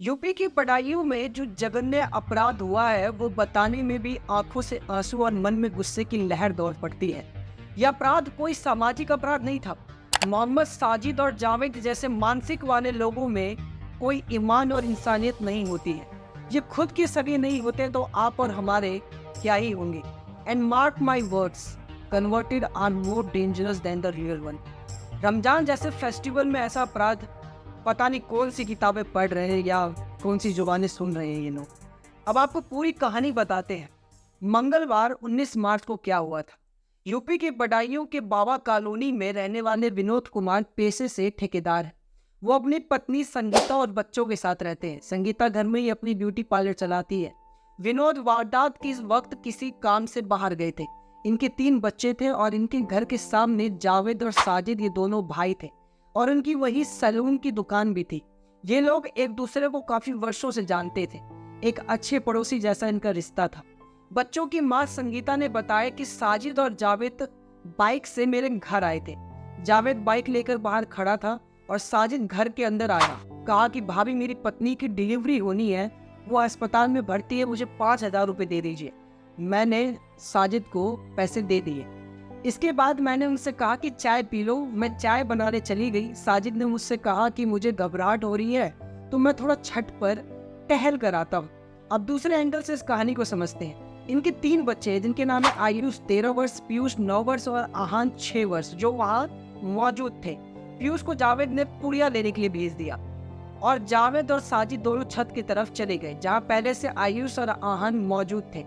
UP की पढ़ाइयों में जो जघन्य अपराध हुआ है वो बताने में भी आंखों से आंसू और मन में गुस्से की लहर दौड़ पड़ती है। यह अपराध कोई सामाजिक अपराध नहीं था। मोहम्मद साजिद और जावेद जैसे मानसिक वाले लोगों में कोई ईमान और इंसानियत नहीं होती है। ये खुद के सगे नहीं होते तो आप और हमारे क्या ही होंगे। And mark my words, converted are more dangerous than the real one. Ramzan जैसे फेस्टिवल में ऐसा अपराध, पता नहीं कौन सी किताबें पढ़ रहे हैं या कौन सी जुबानें सुन रहे हैं ये लोग। अब आपको पूरी कहानी बताते हैं। मंगलवार 19 मार्च को क्या हुआ था। यूपी के बदायूं के बाबा कॉलोनी में रहने वाले विनोद कुमार पेशे से ठेकेदार है। वो अपनी पत्नी संगीता और बच्चों के साथ रहते हैं। संगीता घर में ही अपनी ब्यूटी पार्लर चलाती है। विनोद वारदात के इस वक्त किसी काम से बाहर गए थे। इनके 3 बच्चे थे और इनके घर के सामने जावेद और साजिद, ये दोनों भाई थे और उनकी वही सैलून की दुकान भी थी। ये लोग एक दूसरे को काफी वर्षों से जानते थे। एक अच्छे पड़ोसी जैसा इनका रिश्ता था। बच्चों की मां संगीता ने बताया कि साजिद और जावेद बाइक से मेरे घर आए थे। जावेद बाइक लेकर बाहर खड़ा था और साजिद घर के अंदर आया। कहा कि भाभी, मेरी पत्नी की डिलीवरी होनी है, वो अस्पताल में भर्ती है, मुझे 5,000 रुपए दे दीजिए। मैंने साजिद को पैसे दे दिए। इसके बाद मैंने उनसे कहा कि चाय पी लो। मैं चाय बनाने चली गई। साजिद ने मुझसे कहा कि मुझे घबराहट हो रही है तो मैं थोड़ा छत पर टहल कर आता हूँ। अब दूसरे एंगल से इस कहानी को समझते हैं। इनके 3 बच्चे हैं जिनके नाम है आयुष 13 वर्ष, पीयूष 9 वर्ष और आहान 6 वर्ष, जो वहाँ मौजूद थे। पीयूष को जावेद ने पुड़िया लेने के लिए भेज दिया और जावेद और साजिद दोनों छत की तरफ चले गए जहाँ पहले से आयुष और आहान मौजूद थे।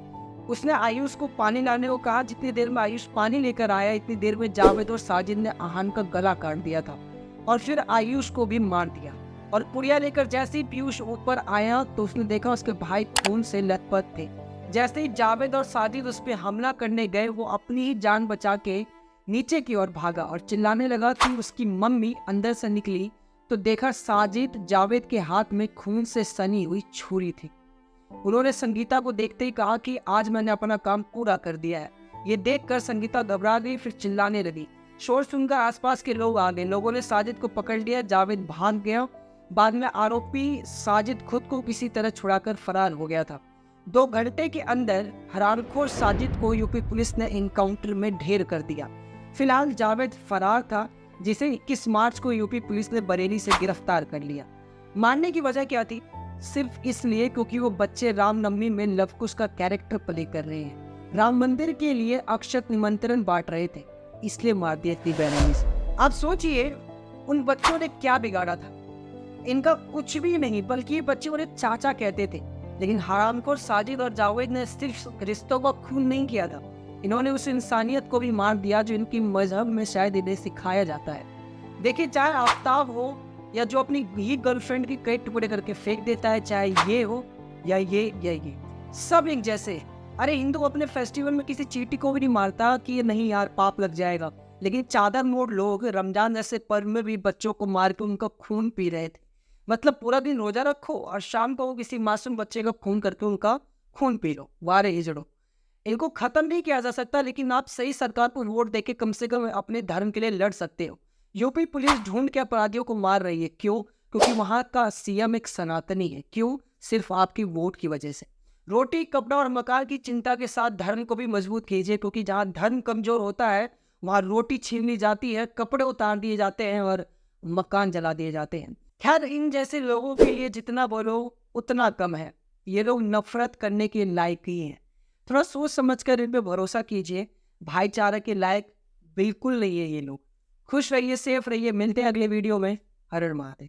उसने आयुष को पानी लाने को कहा। जितनी देर में आयुष पानी लेकर आया, इतनी देर में जावेद और साजिद ने आहान का गला काट दिया था और फिर आयुष को भी मार दिया। और पुड़िया लेकर जैसे ही पीयूष ऊपर आया तो उसने देखा उसके भाई खून से लथपथ थे। जैसे ही जावेद और साजिद उस पर हमला करने गए, वो अपनी ही जान बचा के नीचे की ओर भागा और चिल्लाने लगा कि उसकी मम्मी अंदर से निकली तो देखा साजिद जावेद के हाथ में खून से सनी हुई छुरी थी। उन्होंने संगीता को देखते ही कहा कि आज मैंने अपना काम पूरा कर दिया है। ये देखकर संगीता घबरा गई, फिर चिल्लाने लगी। शोर सुनकर आसपास के लोग आ गए। लोगों ने साजिद को पकड़ लिया। जावेद भाग गया। बाद में आरोपी साजिद खुद को किसी तरह छुड़ाकर फरार हो गया था। 2 घंटे के अंदर हरामखोर साजिद को यूपी पुलिस ने एनकाउंटर में ढेर कर दिया। फिलहाल जावेद फरार था, जिसे 21 मार्च को यूपी पुलिस ने बरेली से गिरफ्तार कर लिया। मारने की वजह क्या थी? सिर्फ इसलिए क्योंकि वो बच्चे रामनवमी में लवकुश का कैरेक्टर प्ले कर रहे हैं। राम मंदिर के लिए अक्षत निमंत्रण बांट रहे थे, इसलिए मार दिया इतनी बेरहमी से। आप सोचिए उन बच्चों ने क्या बिगाड़ा था। इनका कुछ भी नहीं, बल्कि ये बच्चे उन्हें चाचा कहते थे। लेकिन हरामखोर साजिद और जावेद ने सिर्फ रिश्तों का खून नहीं किया था, इन्होंने उस इंसानियत को भी मार दिया जो इनकी मजहब में शायद इन्हें सिखाया जाता है। देखिए, चाहे आफ्ताब हो या जो अपनी ही गर्लफ्रेंड की कई टुकड़े करके फेंक देता है, चाहे ये हो या ये सब एक जैसे। अरे, हिंदू अपने फेस्टिवल में किसी चींटी को भी नहीं मारता कि ये नहीं यार पाप लग जाएगा, लेकिन चादर मोड़ लोग रमजान जैसे पर्व में भी बच्चों को मार के उनका खून पी रहे थे। मतलब पूरा दिन रोजा रखो और शाम को किसी मासूम बच्चे का खून करके उनका खून पी लो। वारे हिजड़ो, इनको खत्म नहीं किया जा सकता, लेकिन आप सही सरकार को वोट देके कम से कम अपने धर्म के लिए लड़ सकते हो। यूपी पुलिस ढूंढ के अपराधियों को मार रही है। क्यों? क्योंकि वहां का सीएम एक सनातनी है। क्यों? सिर्फ आपकी वोट की वजह से। रोटी, कपड़ा और मकान की चिंता के साथ धर्म को भी मजबूत कीजिए, क्योंकि जहां धर्म कमजोर होता है वहां रोटी छीन ली जाती है, कपड़े उतार दिए जाते हैं और मकान जला दिए जाते हैं। खैर, इन जैसे लोगों के लिए जितना बोलो उतना कम है। ये लोग नफरत करने के लायक ही हैं। थोड़ा सोच समझकर इन पे भरोसा कीजिए। भाईचारा के लायक बिल्कुल नहीं है ये लोग। खुश रहिए, सेफ रहिए। मिलते हैं अगले वीडियो में। हर हर महादेव।